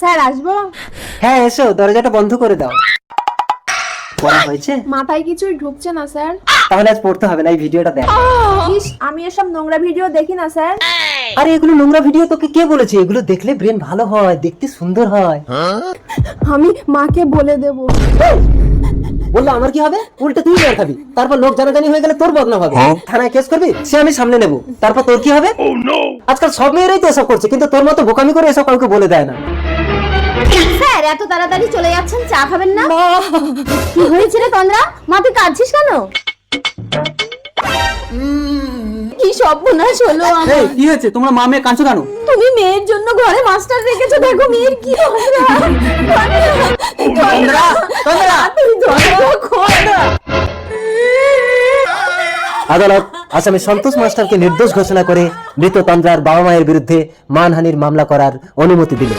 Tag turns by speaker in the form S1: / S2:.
S1: Sir আসবো?
S2: হ্যাঁ এসো, দরজাটা বন্ধ করে দাও। পড়া হয়েছে?
S1: মাথায় কিছুই ঢুকছে না স্যার।
S2: তাহলে আজ পড়তে হবে না, এই ভিডিওটা দেখ।
S1: ইস, আমি এসব নোংরা ভিডিও দেখি না স্যার।
S2: আরে এগুলো নোংরা ভিডিও তোকে কে বলেছে? এগুলো দেখলে ব্রেন ভালো হয়, দেখতে সুন্দর হয়।
S1: আমি মাকে বলে দেব।
S2: বললো আমার কি হবে? উল্টে তুই মার খাবি, তারপর লোক জানাজানি হয়ে গেলে তোর বদনাম হবে। থানায় কেস করবি, সে আমি সামনে নেব, তারপর তোর কি হবে? আজকাল সব মেয়েরাই তো এসব করছে, কিন্তু তোর মতো বোকামি করে এসব কাউকে বলে দেয় না।
S1: স্যার এত তাড়াতাড়ি চলে যাচ্ছেন, চা খাবেন না? কি হয়েছে রে তন্দ্রা, মা তুই কাঁদছিস কেন? কি সর্বনাশ হলো আমার।
S3: এই কি হয়েছে? তোমরা মা মেয়ে কাঁদছো কেন?
S1: তুমি মেয়ের জন্য ঘরে মাস্টার রেখেছো, দেখো মেয়ের কি অবস্থা। তন্দ্রা, তন্দ্রা, তুই দরজা খোল না।
S2: আদালত আসামি সন্তোষ মাস্টারকে নির্দোষ ঘোষণা করে মৃত তন্দ্রার বাবা মায়ের বিরুদ্ধে মানহানির মামলা করার অনুমতি দিল।